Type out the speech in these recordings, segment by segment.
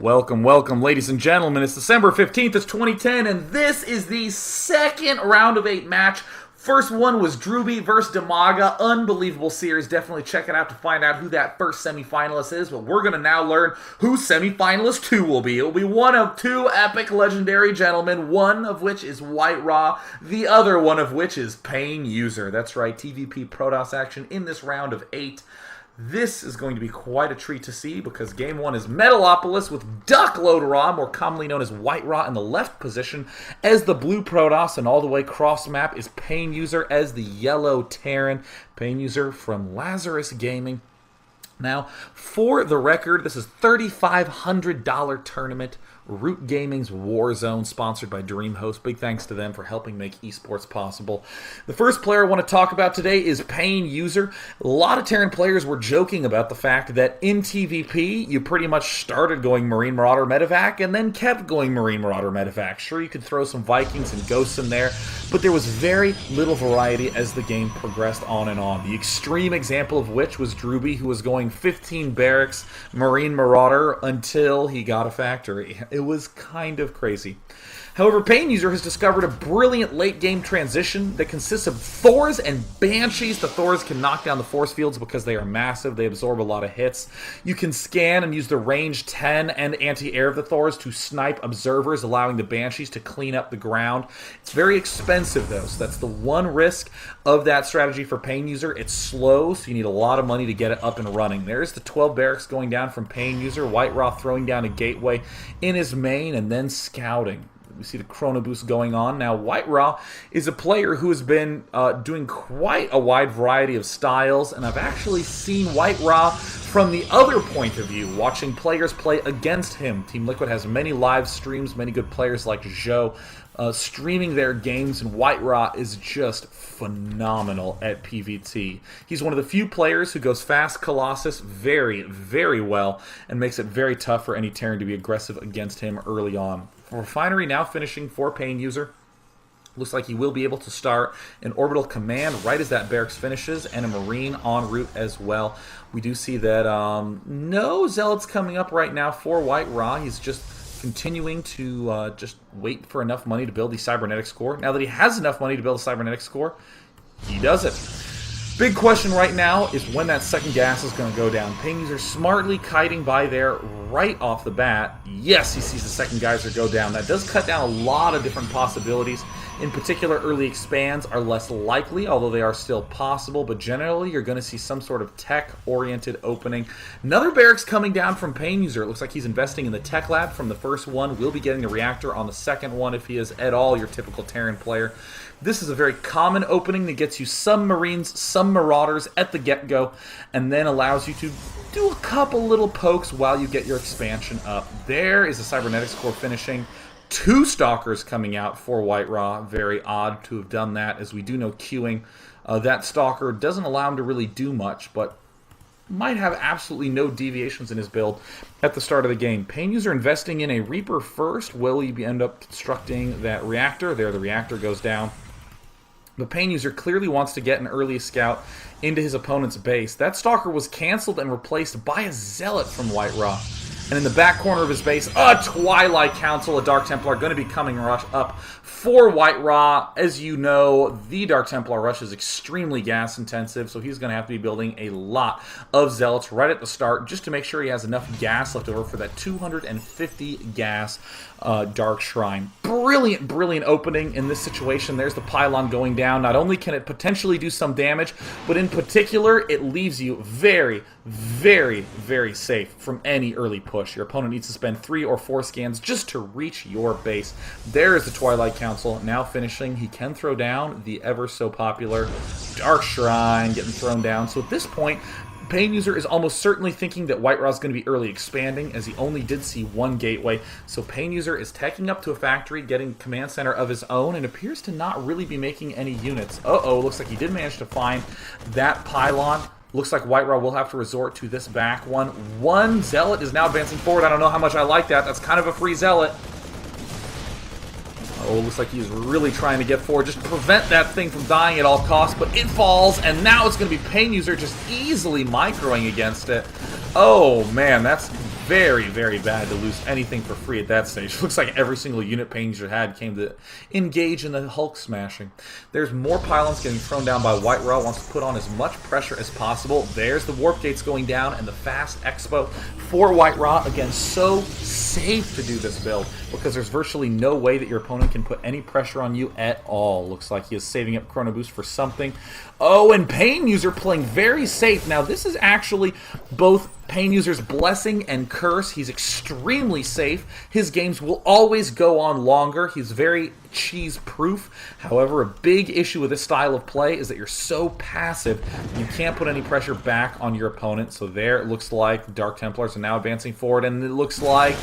Welcome, ladies and gentlemen. It's December 15th, it's 2010, and this is the second round of 8 match. First one was Drewby versus Demaga. Unbelievable series. Definitely check it out to find out who that first semifinalist is. But we're going to now learn who semifinalist 2 will be. It will be one of 2 epic legendary gentlemen, one of which is WhiteRa, the other one of which is PainUser. That's right, TVP Protoss action in this round of 8. This is going to be quite a treat to see because game 1 is Metalopolis with Duckload more commonly known as WhiteRa in the left position as the blue Protoss, and all the way cross map is PainUser as the yellow Terran. PainUser from Lazarus Gaming. Now, for the record, this is $3,500 tournament. Root Gaming's Warzone, sponsored by DreamHost. Big thanks to them for helping make esports possible. The first player I want to talk about today is PainUser. A lot of Terran players were joking about the fact that in TVP, you pretty much started going Marine Marauder Medevac and then kept going Marine Marauder Medevac. Sure, you could throw some Vikings and Ghosts in there, but there was very little variety as the game progressed on and on. The extreme example of which was Drewby, who was going 15 Barracks Marine Marauder until he got a factory. It was kind of crazy. However, PainUser has discovered a brilliant late-game transition that consists of Thors and Banshees. The Thors can knock down the force fields because they are massive. They absorb a lot of hits. You can scan and use the range 10 and anti-air of the Thors to snipe observers, allowing the Banshees to clean up the ground. It's very expensive, though, so that's the one risk of that strategy for PainUser. It's slow, so you need a lot of money to get it up and running. There's the 12 barracks going down from PainUser. WhiteRa throwing down a gateway in his main and then scouting. We see the Chrono Boost going on. Now, WhiteRa is a player who has been doing quite a wide variety of styles, and I've actually seen WhiteRa from the other point of view, watching players play against him. Team Liquid has many live streams, many good players like Zhou streaming their games, and WhiteRa is just phenomenal at PvT. He's one of the few players who goes fast Colossus very, very well and makes it very tough for any Terran to be aggressive against him early on. Refinery now finishing for PainUser. Looks like he will be able to start an orbital command right as that barracks finishes, and a Marine en route as well. We do see that no Zealots coming up right now for WhiteRa. He's just continuing to just wait for enough money to build the cybernetics core. Now that he has enough money to build a cybernetics core, he does it. Big question right now is when that second gas is going to go down. PainUser smartly kiting by there right off the bat. Yes, he sees the second geyser go down. That does cut down a lot of different possibilities. In particular, early expands are less likely, although they are still possible, but generally you're going to see some sort of tech-oriented opening. Another barracks coming down from PainUser. It looks like he's investing in the tech lab from the first one. We'll be getting the reactor on the second one if he is at all your typical Terran player. This is a very common opening that gets you some Marines, some Marauders at the get-go, and then allows you to do a couple little pokes while you get your expansion up. There is the cybernetics core finishing. 2 Stalkers coming out for WhiteRa. Very odd to have done that, as we do know queuing that Stalker doesn't allow him to really do much, but might have absolutely no deviations in his build at the start of the game. PainUser investing in a Reaper first. Will he end up constructing that reactor? There, the reactor goes down. But PainUser clearly wants to get an early scout into his opponent's base. That Stalker was canceled and replaced by a Zealot from WhiteRa. And in the back corner of his base, a Twilight Council, a Dark Templar, going to be coming up for WhiteRa. As you know, the Dark Templar rush is extremely gas intensive, so he's going to have to be building a lot of Zealots right at the start just to make sure he has enough gas left over for that 250 gas Dark Shrine. Brilliant, brilliant opening in this situation. There's the pylon going down. Not only can it potentially do some damage, but in particular, it leaves you very, very, very safe from any early push. Your opponent needs to spend 3 or 4 scans just to reach your base. There is the Twilight Council now finishing. He can throw down the ever so popular Dark Shrine getting thrown down. So at this point, PainUser is almost certainly thinking that WhiteRa is going to be early expanding, as he only did see 1 gateway. So PainUser is teching up to a factory, getting command center of his own, and appears to not really be making any units. Looks like he did manage to find that pylon. Looks like WhiteRa will have to resort to this back one. 1 Zealot is now advancing forward. I don't know how much I like that. That's kind of a free Zealot. Oh, looks like he's really trying to get forward, just prevent that thing from dying at all costs, but it falls, and now it's going to be PainUser just easily microing against it. Oh, man, that's very, very bad to lose anything for free at that stage. Looks like every single unit PainUser had came to engage in the Hulk smashing. There's more pylons getting thrown down by WhiteRa. Wants to put on as much pressure as possible. There's the warp gates going down and the fast expo for WhiteRa. Again, so safe to do this build because there's virtually no way that your opponent can put any pressure on you at all. Looks like he is saving up Chrono Boost for something. Oh, and PainUser playing very safe. Now, this is actually both PainUser's blessing and curse. He's extremely safe. His games will always go on longer. He's very cheese-proof. However, a big issue with this style of play is that you're so passive, you can't put any pressure back on your opponent. So there, it looks like Dark Templars are now advancing forward, and it looks like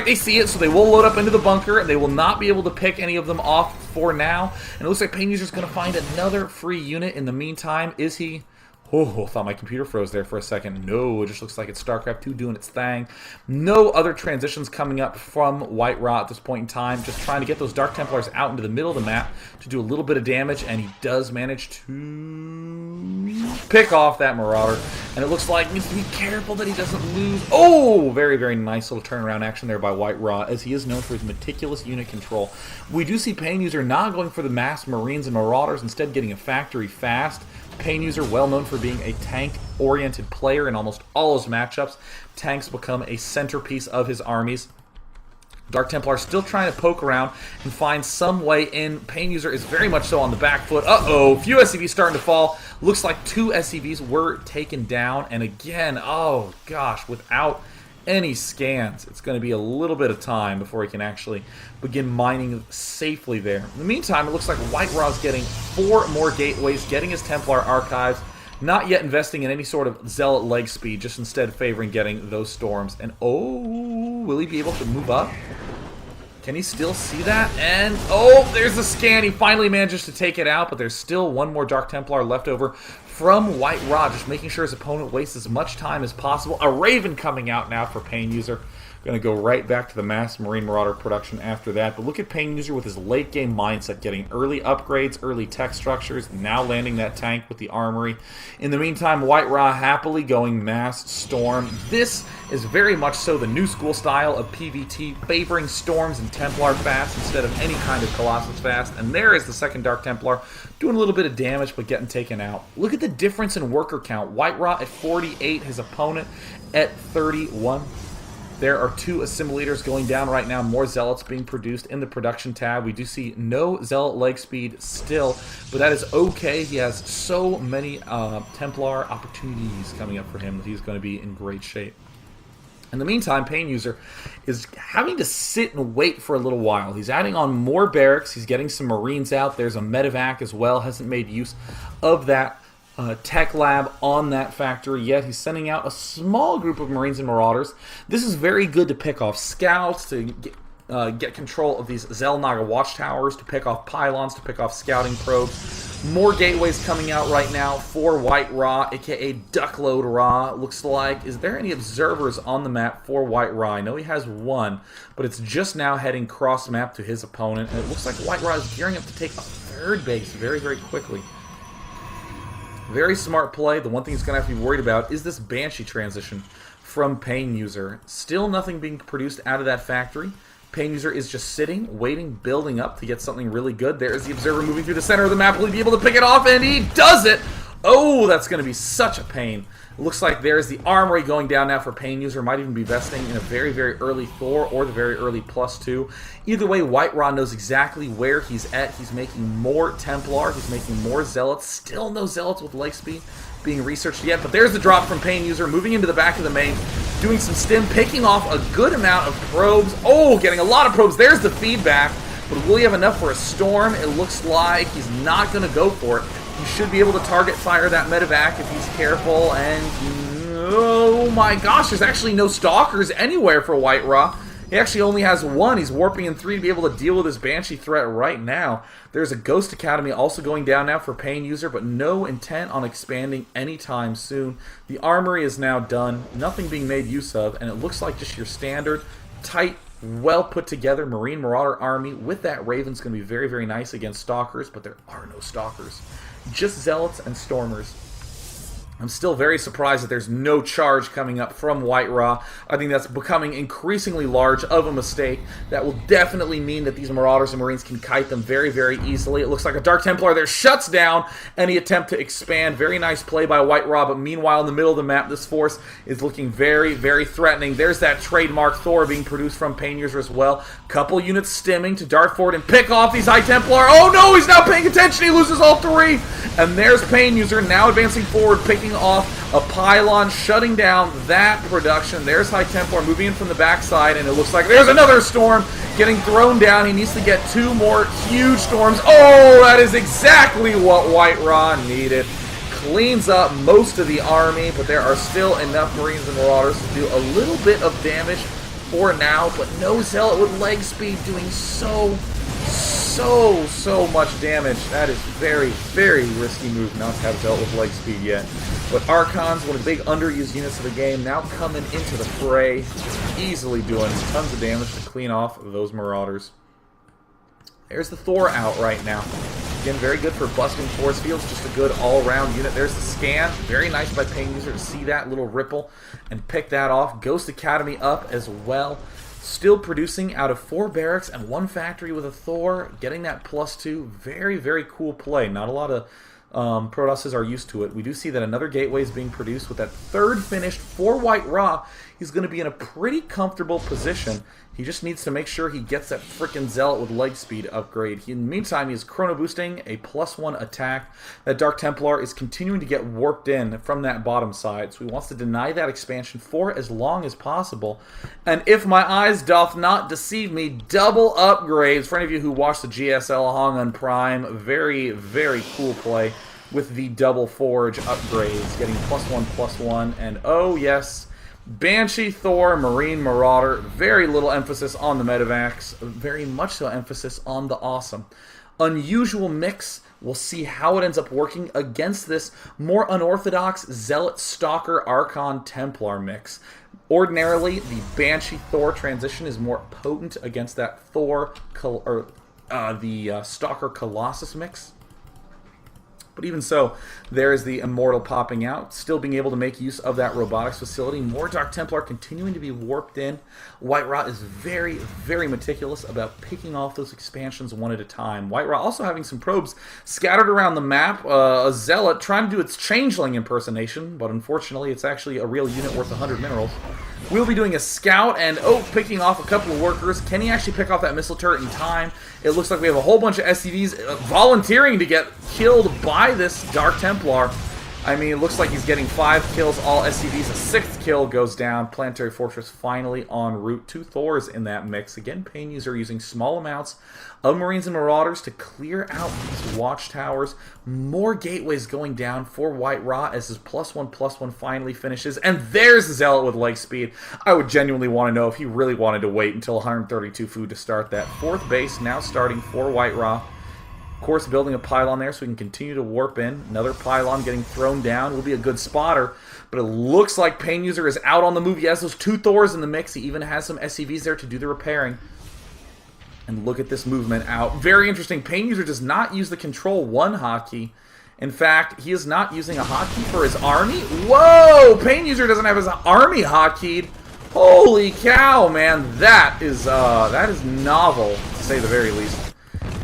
they see it, so they will load up into the bunker. They will not be able to pick any of them off for now. And it looks like PainUser's going to find another free unit in the meantime. Is he? Oh, I thought my computer froze there for a second. No, it just looks like it's Starcraft 2 doing its thing. No other transitions coming up from WhiteRa at this point in time. Just trying to get those Dark Templars out into the middle of the map to do a little bit of damage, and he does manage to pick off that Marauder. And it looks like he needs to be careful that he doesn't lose. Oh, very, very nice little turnaround action there by WhiteRa, as he is known for his meticulous unit control. We do see PainUser not going for the mass Marines and Marauders, instead getting a factory fast. PainUser, well known for being a tank-oriented player in almost all his matchups. Tanks become a centerpiece of his armies. Dark Templar still trying to poke around and find some way in. PainUser is very much so on the back foot. Uh-oh, few SCVs starting to fall. Looks like 2 SCVs were taken down. And again, oh gosh, without any scans, it's going to be a little bit of time before he can actually begin mining safely there. In the meantime, it looks like WhiteRa is getting 4 more gateways, getting his Templar archives, not yet investing in any sort of Zealot leg speed, just instead favoring getting those storms. And oh, will he be able to move up? Can he still see that? And oh, there's the scan. He finally manages to take it out, but there's still 1 more Dark Templar left over from WhiteRa, just making sure his opponent wastes as much time as possible. A Raven coming out now for PainUser. Going to go right back to the mass Marine Marauder production after that. But look at PainUser with his late game mindset, getting early upgrades, early tech structures, now landing that tank with the armory. In the meantime, WhiteRa happily going mass Storm. This is very much so the new school style of PvT, favoring Storms and Templar fast instead of any kind of Colossus fast. And there is the second Dark Templar, doing a little bit of damage but getting taken out. Look at the difference in worker count. WhiteRa at 48, his opponent at 31. There are 2 assimilators going down right now. More Zealots being produced in the production tab. We do see no Zealot leg speed still, but that is okay. He has so many Templar opportunities coming up for him that he's going to be in great shape. In the meantime, PainUser is having to sit and wait for a little while. He's adding on more barracks. He's getting some Marines out. There's a medevac as well. Hasn't made use of that tech lab on that factory yet. He's sending out a small group of Marines and Marauders. This is very good to pick off scouts, to get control of these Xel'Naga watchtowers, to pick off pylons, to pick off scouting probes. More gateways coming out right now for WhiteRa, aka Duckload Ra. Looks like, is there any observers on the map for WhiteRa? I know he has 1, but it's just now heading cross map to his opponent, and it looks like WhiteRa is gearing up to take a 3rd base very, very quickly. Very smart play. The one thing he's going to have to be worried about is this Banshee transition from PainUser. Still nothing being produced out of that factory. PainUser is just sitting, waiting, building up to get something really good. There's the Observer moving through the center of the map. Will he be able to pick it off? And he does it! Oh, that's going to be such a pain. It looks like there's the Armory going down now for PainUser. Might even be vesting in a very, very early Thor or the very early +2. Either way, WhiteRa knows exactly where he's at. He's making more Templar. He's making more Zealots. Still no Zealots with leg speed being researched yet. But there's the drop from PainUser, moving into the back of the main, doing some stim, picking off a good amount of probes. Oh, getting a lot of probes. There's the feedback. But will he have enough for a storm? It looks like he's not going to go for it. He should be able to target fire that medevac if he's careful. And oh my gosh, there's actually no stalkers anywhere for WhiteRa. He actually only has 1. He's warping in 3 to be able to deal with his Banshee threat right now. There's a Ghost Academy also going down now for PainUser, but no intent on expanding anytime soon. The Armory is now done, nothing being made use of, and it looks like just your standard, tight, well put together Marine Marauder army with that Raven's going to be very, very nice against Stalkers, but there are no Stalkers. Just Zealots and Stormers. I'm still very surprised that there's no charge coming up from WhiteRa. I think that's becoming increasingly large of a mistake. That will definitely mean that these Marauders and Marines can kite them very, very easily. It looks like a Dark Templar there shuts down any attempt to expand. Very nice play by WhiteRa, but meanwhile in the middle of the map, this force is looking very, very threatening. There's that trademark Thor being produced from PainUser as well. Couple units stimming to dart forward and pick off these High Templar. Oh no, he's not paying attention. He loses all three. And there's PainUser now advancing forward, picking off a pylon, shutting down that production. There's High Templar moving in from the backside, and it looks like there's another storm getting thrown down. He needs to get two more huge storms. Oh, that is exactly what WhiteRa needed. Cleans up most of the army, but there are still enough Marines and Marauders to do a little bit of damage for now, but no Zealot with leg speed doing so much damage. That is very, very risky move not to have Zealot with leg speed yet. But Archons, one of the big underused units of the game, now coming into the fray, easily doing tons of damage to clean off those Marauders. There's the Thor out right now. Again, very good for busting force fields, just a good all-around unit. There's the scan. Very nice by PainUser to see that little ripple and pick that off. Ghost Academy up as well. Still producing out of 4 barracks and 1 factory with a Thor. Getting that +2. Very, very cool play. Not a lot of Protosses are used to it. We do see that another gateway is being produced with that 3rd finished for WhiteRa. He's going to be in a pretty comfortable position. He just needs to make sure he gets that frickin' Zealot with leg speed upgrade. In the meantime, he's chrono boosting a +1 attack. That Dark Templar is continuing to get warped in from that bottom side, so he wants to deny that expansion for as long as possible. And if my eyes doth not deceive me, double upgrades. For any of you who watched the GSL Hong on Prime, very, very cool play with the double forge upgrades, getting +1/+1, and oh yes, Banshee, Thor, Marine, Marauder, very little emphasis on the Medivacs, very much so emphasis on the awesome. Unusual mix, we'll see how it ends up working against this more unorthodox Zealot, Stalker, Archon, Templar mix. Ordinarily, the Banshee Thor transition is more potent against that Thor, the Stalker Colossus mix. But even so, there is the Immortal popping out, still being able to make use of that robotics facility. More Dark Templar continuing to be warped in. WhiteRa is very, very meticulous about picking off those expansions one at a time. WhiteRa also having some probes scattered around the map. A Zealot trying to do its Changeling impersonation, but unfortunately it's actually a real unit worth 100 minerals. We'll be doing a scout and, picking off a couple of workers. Can he actually pick off that missile turret in time? It looks like we have a whole bunch of SCVs volunteering to get killed by this Dark Templar. I mean, it looks like he's getting 5 kills, all SCVs. A 6th kill goes down. Planetary Fortress finally en route. 2 Thors in that mix. Again, PainUser using small amounts of Marines and Marauders to clear out these watchtowers. More gateways going down for WhiteRa as his +1/+1 finally finishes. And there's the Zealot with leg speed. I would genuinely want to know if he really wanted to wait until 132 food to start that. 4th base now starting for WhiteRa. Of course, building a pylon there so we can continue to warp in. Another pylon getting thrown down will be a good spotter, but it looks like PainUser is out on the move. He has those 2 Thors in the mix. He even has some SCVs there to do the repairing. And look at this movement out. Very interesting. PainUser does not use the Control 1 hotkey. In fact, he is not using a hotkey for his army. Whoa! PainUser doesn't have his army hotkeyed. Holy cow, man. That is novel, to say the very least.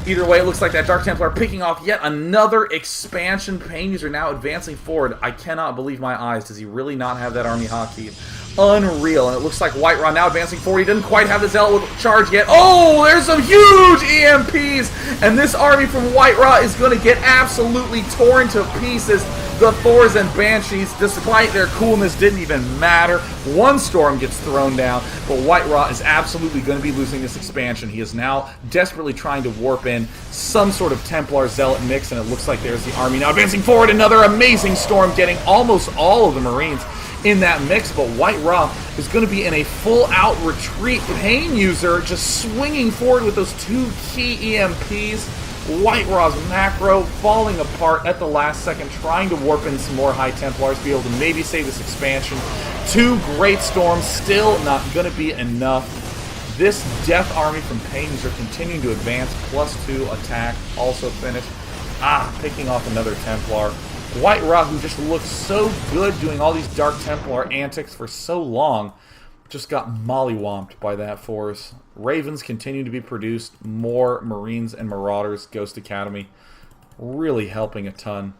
Either way, it looks like that Dark Templar picking off yet another expansion. PainUser now advancing forward. I cannot believe my eyes. Does he really not have that army hotkey? Unreal. And it looks like WhiteRa now advancing forward. He didn't quite have the Zealot with charge yet. Oh, there's some huge EMPs. And this army from WhiteRa is going to get absolutely torn to pieces. The Thors and Banshees, despite their coolness, didn't even matter. 1 storm gets thrown down, but WhiteRa is absolutely going to be losing this expansion. He is now desperately trying to warp in some sort of Templar Zealot mix, and it looks like there's the army now advancing forward. Another amazing storm getting almost all of the Marines in that mix, but WhiteRa is going to be in a full-out retreat. PainUser just swinging forward with those 2 key EMPs. WhiteRa's macro falling apart at the last second, trying to warp in some more High Templars to be able to maybe save this expansion. 2 Great Storms, still not going to be enough. This Death Army from PainUser continuing to advance, +2 attack, also finished. Picking off another Templar. WhiteRa, who just looked so good doing all these Dark Templar antics for so long, just got mollywomped by that force. Ravens continue to be produced. More Marines and Marauders, Ghost Academy, really helping a ton.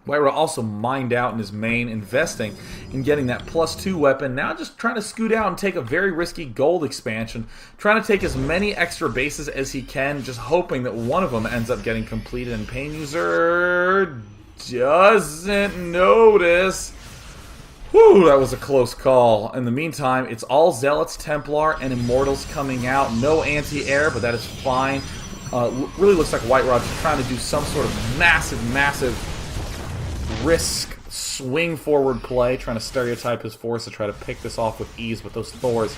WhiteRa also mined out in his main, investing in getting that +2 weapon. Now just trying to scoot out and take a very risky gold expansion. Trying to take as many extra bases as he can, just hoping that one of them ends up getting completed. And PainUser doesn't notice. Whew, that was a close call. In the meantime, it's all Zealots, Templar, and Immortals coming out. No anti-air, but that is fine. Really looks like WhiteRa is trying to do some sort of massive risk swing forward play, trying to stereotype his force to try to pick this off with ease, but those Thors,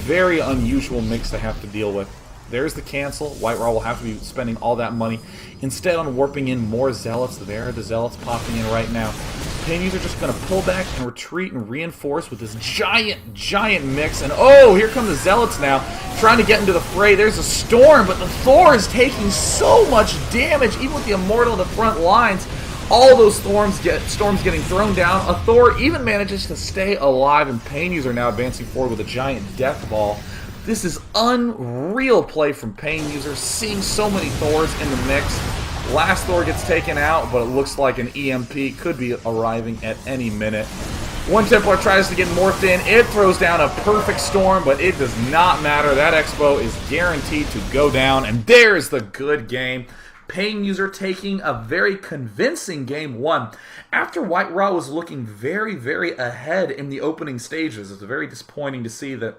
very unusual mix to have to deal with. There's the cancel. WhiteRa will have to be spending all that money instead on warping in more Zealots. There are the Zealots popping in right now. PainUser just going to pull back and retreat and reinforce with this giant mix. And oh, here come the Zealots now, trying to get into the fray. There's a storm, but the Thor is taking so much damage, even with the Immortal in the front lines. All those storms getting thrown down. A Thor even manages to stay alive, and PainUser now advancing forward with a giant death ball. This is unreal play from PainUser, seeing so many Thors in the mix. Last Thor gets taken out, but it looks like an EMP could be arriving at any minute. One Templar tries to get morphed in. It throws down a perfect storm, but it does not matter. That Expo is guaranteed to go down, and there's the good game. PainUser taking a very convincing game one. After WhiteRa was looking very ahead in the opening stages, it's very disappointing to see that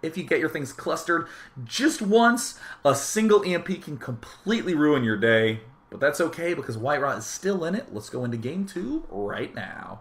if you get your things clustered just once, a single EMP can completely ruin your day. But that's okay because WhiteRa is still in it. Let's go into game two right now.